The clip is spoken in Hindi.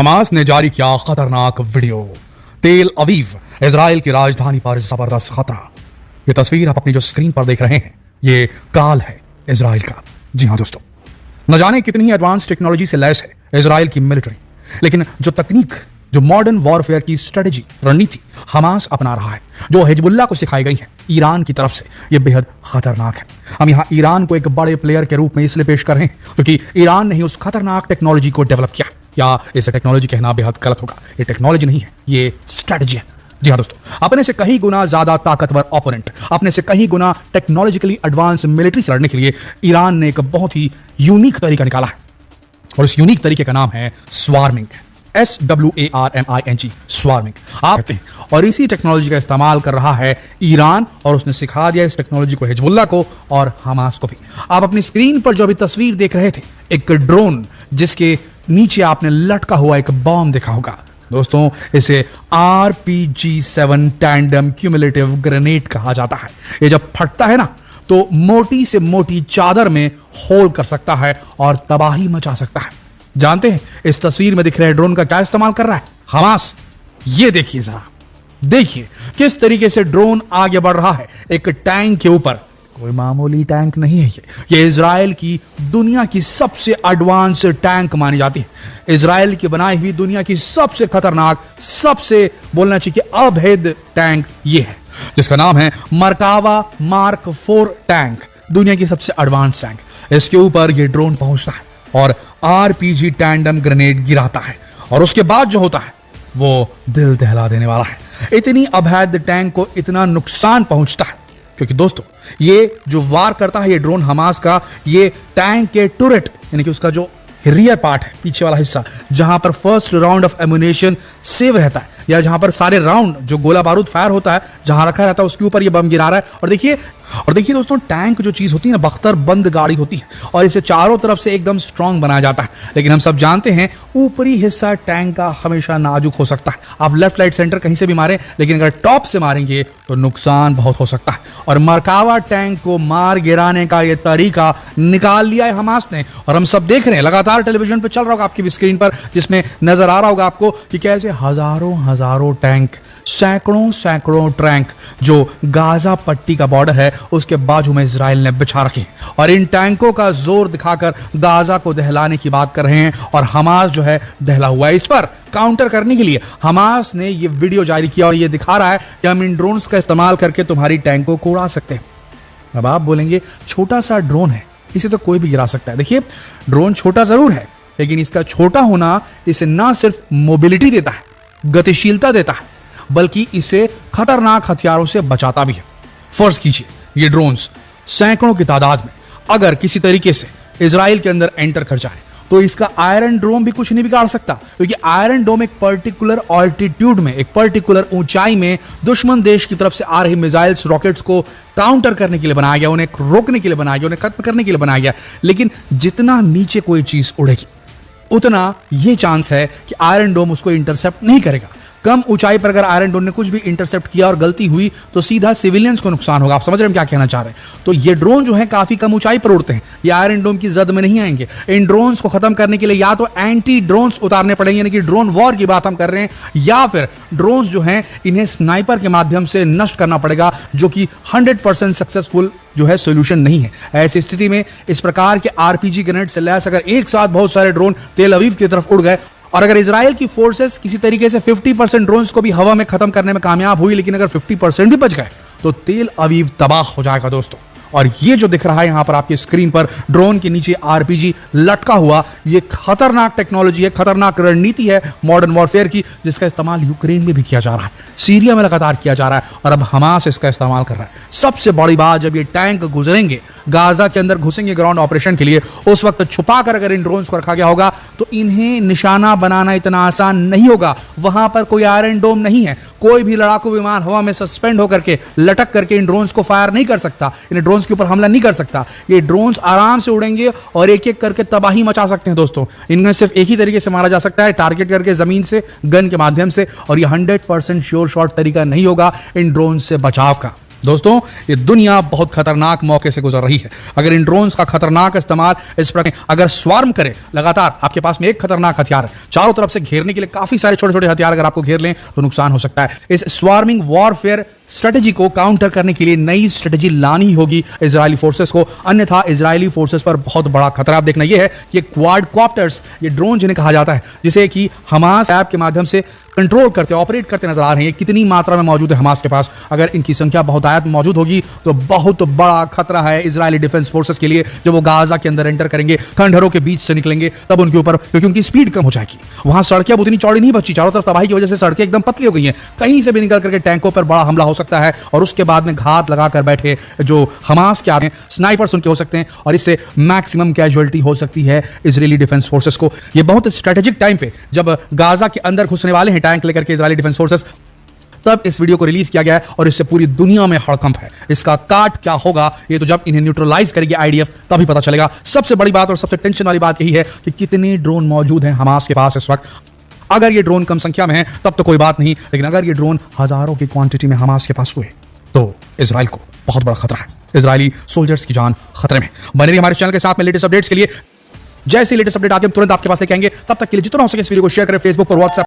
हमास ने जारी किया खतरनाक वीडियो। तेल अवीव इजराइल की राजधानी पर जबरदस्त खतरा। ये तस्वीर आप अपनी जो स्क्रीन पर देख रहे हैं, ये काल है इजराइल का। जी हाँ दोस्तों, न जाने कितनी ही एडवांस टेक्नोलॉजी से लैस है इजराइल की मिलिट्री, लेकिन जो तकनीक, जो मॉडर्न वॉरफेयर की स्ट्रेटेजी, रणनीति हमास अपना रहा है, जो हिजबुल्लाह को सिखाई गई है ईरान की तरफ से, ये बेहद खतरनाक है। हम यहाँ ईरान को एक बड़े प्लेयर के रूप में इसलिए पेश कर रहे हैं क्योंकि ईरान ने ही उस खतरनाक टेक्नोलॉजी को डेवलप किया, या इसे टेक्नोलॉजी कहना बेहद गलत होगा। ये टेक्नोलॉजी नहीं है, ये स्ट्रेटेजी है। जी हाँ दोस्तों, अपने से कहीं गुना ज्यादा ताकतवर ओपोनेंट, अपने से कहीं गुना टेक्नोलॉजिकली एडवांस मिलिट्री से लड़ने के लिए ईरान ने एक बहुत ही यूनिक तरीका निकाला है, और इस यूनिक तरीके का नाम है स्वार्मिंग। SWARMING, स्वार्मिंग आप कहते हैं। और इसी टेक्नोलॉजी का इस्तेमाल कर रहा है ईरान, और उसने सिखा दिया इस टेक्नोलॉजी को हिजबुल्लाह को और हमास को भी। आप अपनी स्क्रीन पर जो अभी तस्वीर देख रहे थे, एक ड्रोन जिसके नीचे आपने लटका हुआ एक बॉम्ब देखा होगा दोस्तों, इसे RPG-7 टैंडम क्यूमुलेटिव ग्रेनेड कहा जाता है। ये जब फटता है ना, तो मोटी से मोटी चादर में होल कर सकता है और तबाही मचा सकता है। जानते हैं इस तस्वीर में दिख रहे ड्रोन का क्या इस्तेमाल कर रहा है हमास? ये देखिए जरा, देखिए किस तरीके से ड्रोन आगे बढ़ रहा है एक टैंक के ऊपर। कोई मामूली टैंक नहीं है ये इजराइल की दुनिया की सबसे एडवांस टैंक मानी जाती है। इजराइल की बनाई हुई दुनिया की सबसे खतरनाक, सबसे बोलना चाहिए अभेद टैंक ये है, जिसका नाम है मरकावा मार्क 4 टैंक, दुनिया की सबसे एडवांस टैंक। इसके ऊपर ये ड्रोन पहुंचता है और RPG टैंडम ग्रेनेड गिराता है, और उसके बाद जो होता है वो दिल दहला देने वाला है। इतनी अभेद टैंक को इतना नुकसान पहुंचता है क्योंकि दोस्तों ये जो वार करता है ये ड्रोन हमास का, ये टैंक के टुरेट यानी कि उसका जो रियर पार्ट है, पीछे वाला हिस्सा, जहां पर first round of ammunition save रहता है, या जहां पर सारे राउंड जो गोला बारूद फायर होता है जहां रखा रहता है, उसके ऊपर ये बम गिरा रहा है। और देखिए दोस्तों, टैंक जो चीज होती है ना, बख्तर बंद गाड़ी होती है, और इसे चारों तरफ से एकदम स्ट्रांग बनाया जाता है। लेकिन हम सब जानते हैं ऊपरी हिस्सा टैंक का हमेशा नाजुक हो सकता है। आप लेफ्ट राइट सेंटर कहीं से भी मारें, लेकिन अगर टॉप से मारेंगे तो नुकसान बहुत हो सकता है। और मरकावा टैंक को मार गिराने का ये तरीका निकाल लिया है हमास ने, और हम सब देख रहे हैं, लगातार टेलीविजन पर चल रहा होगा आपकी स्क्रीन पर, जिसमें नजर आ रहा होगा आपको कि कैसे हजारों टैंक, सैकड़ों टैंक जो गाजा पट्टी का बॉर्डर है उसके बाजू में इजराइल ने बिछा रखे, और इन टैंकों का जोर दिखाकर गाजा को दहलाने की बात कर रहे हैं। और हमास जो है दहला हुआ है। इस पर काउंटर करने के लिए हमास ने ये वीडियो जारी किया, और ये दिखा रहा है कि हम इन ड्रोन्स का इस्तेमाल करके तुम्हारी टैंकों को उड़ा सकते हैं। अब आप बोलेंगे छोटा सा ड्रोन है, इसे तो कोई भी गिरा सकता है। देखिए, ड्रोन छोटा जरूर है, लेकिन इसका छोटा होना इसे ना सिर्फ मोबिलिटी देता है, गतिशीलता देता है, बल्कि इसे खतरनाक हथियारों से बचाता भी है। फर्ज कीजिए ये ड्रोन्स सैकड़ों की तादाद में अगर किसी तरीके से इजराइल के अंदर एंटर कर जाए, तो इसका आयरन डोम भी कुछ नहीं बिगाड़ सकता, क्योंकि आयरन डोम एक पर्टिकुलर ऑल्टीट्यूड में, एक पर्टिकुलर ऊंचाई में दुश्मन देश की तरफ से आ रही मिसाइल्स, रॉकेट्स को काउंटर करने के लिए बनाया गया, उन्हें रोकने के लिए बनाया गया, उन्हें खत्म करने के लिए बनाया गया। लेकिन जितना नीचे कोई चीज उड़ेगी, उतना यह चांस है कि आयरन डोम उसको इंटरसेप्ट नहीं करेगा। कम ऊंचाई पर अगर आयरन डोम ने कुछ भी इंटरसेप्ट किया और गलती हुई, तो सीधा सिविलियंस को नुकसान होगा। आप समझ रहे हैं क्या कहना चाह रहे हैं? तो ये ड्रोन जो है काफी कम ऊंचाई पर उड़ते हैं, ये आयरन डोम की जद में नहीं आएंगे। इन ड्रोन्स को खत्म करने के लिए या तो एंटी ड्रोन्स उतारने पड़ेंगे, यानी कि ड्रोन वॉर की बात हम कर रहे हैं, या फिर ड्रोन्स जो हैं इन्हें स्नाइपर के माध्यम से नष्ट करना पड़ेगा, जो कि 100% सक्सेसफुल जो है सोल्यूशन नहीं है। ऐसी स्थिति में इस प्रकार के RPG ग्रेनेड से लैस अगर एक साथ बहुत सारे ड्रोन तेल अवीव की तरफ उड़ गए, और अगर इजराइल की फोर्सेस किसी तरीके से 50% ड्रोन्स को भी हवा में खत्म करने में कामयाब हुई, लेकिन अगर 50% भी बच गए, तो तेल अवीव तबाह हो जाएगा दोस्तों। और ये जो दिख रहा है यहां पर आपकी स्क्रीन पर, ड्रोन के नीचे RPG लटका हुआ, ये खतरनाक टेक्नोलॉजी है, खतरनाक रणनीति है मॉडर्न वॉरफेयर की, जिसका इस्तेमाल यूक्रेन में भी किया जा रहा है, सीरिया में लगातार किया जा रहा है, और अब हमास इसका इस्तेमाल कर रहा है। सबसे बड़ी बात, जब ये टैंक गुजरेंगे, गाजा के अंदर घुसेंगे ग्राउंड ऑपरेशन के लिए, उस वक्त छुपाकर अगर इन ड्रोन्स को रखा गया होगा, तो इन्हें निशाना बनाना इतना आसान नहीं होगा। वहां पर कोई आयरन डोम नहीं है, कोई भी लड़ाकू विमान हवा में सस्पेंड होकर के, लटक करके इन ड्रोन्स को फायर नहीं कर सकता, इन ड्रोन्स के ऊपर हमला नहीं कर सकता। ये ड्रोन्स आराम से उड़ेंगे और एक एक करके तबाही मचा सकते हैं दोस्तों। इनमें सिर्फ एक ही तरीके से मारा जा सकता है, टारगेट करके जमीन से, गन के माध्यम से, और ये 100% श्योर शॉट तरीका नहीं होगा इन ड्रोन से बचाव का। दोस्तों, ये दुनिया बहुत खतरनाक मौके से गुजर रही है। अगर इन ड्रोन्स का खतरनाक इस्तेमाल इस प्रकार अगर स्वार्म करे लगातार, आपके पास में एक खतरनाक हथियार है, चारों तरफ से घेरने के लिए काफी सारे छोटे छोटे हथियार अगर आपको घेर लें तो नुकसान हो सकता है। इस स्वार्मिंग वॉरफेयर स्ट्रेटेजी को काउंटर करने के लिए नई स्ट्रेटेजी लानी होगी इजरायली फोर्सेस को, अन्यथा इजरायली फोर्सेस पर बहुत बड़ा खतरा। आप देखना यह है कि क्वाडकॉप्टर्स, ये ड्रोन जिन्हें कहा जाता है, जिसे कि हमास ऐप के माध्यम से कंट्रोल करते ऑपरेट करते नजर आ रहे हैं, कितनी मात्रा में मौजूद है हमास के पास। अगर इनकी संख्या बहुतायत मौजूद होगी तो बहुत बड़ा खतरा है इजरायली डिफेंस फोर्सेस के लिए। जब वो गाजा के अंदर एंटर करेंगे, खंडहरों के बीच से निकलेंगे, तब उनके ऊपर, क्योंकि उनकी स्पीड कम हो जाएगी, वहां सड़कें अब उतनी चौड़ी नहीं बची, चारों तरफ तबाही की वजह से सड़कें एकदम पतली हो गई हैं, कहीं से भी निकल करके टैंकों पर बड़ा हमला हो सकता है और उसके बाद में घात लगाकर बैठे जो हमास के आते हैं स्नाइपर्स उनके हो सकते हैं और इससे मैक्सिमम कैजुअलिटी हो सकती है इजरायली डिफेंस फोर्सेस को। ये बहुत स्ट्रेटेजिक टाइम पे जब गाजा के अंदर घुसने वाले हैं टैंक लेकर के इजरायली डिफेंस फोर्सेस, तब इस वीडियो को रिलीज किया गया है और इससे पूरी दुनिया में हड़कंप है। इसका काट क्या होगा ये तो जब इन्हें न्यूट्रलाइज करेगी आईडीएफ तभी पता चलेगा। सबसे बड़ी बात और सबसे टेंशन वाली बात यही है कि कितने ड्रोन मौजूद हैं हमास के पास इस वक्त। अगर ये ड्रोन कम संख्या में है तब तो कोई बात नहीं, लेकिन अगर ये ड्रोन हजारों की क्वांटिटी में हमास के पास हुए तो इजराइल को बहुत बड़ा खतरा है। इजरायली सोल्जर्स की जान खतरे में। बने रहिए हमारे चैनल के साथ में लेटेस्ट अपडेट्स के लिए। जैसे लेटेस्ट अपडेट आते हैं तुरंत आपके पास लेके आएंगे। तब तक के लिए जितना हो सके इस वीडियो को शेयर करें फेसबुक पर, व्हाट्सएप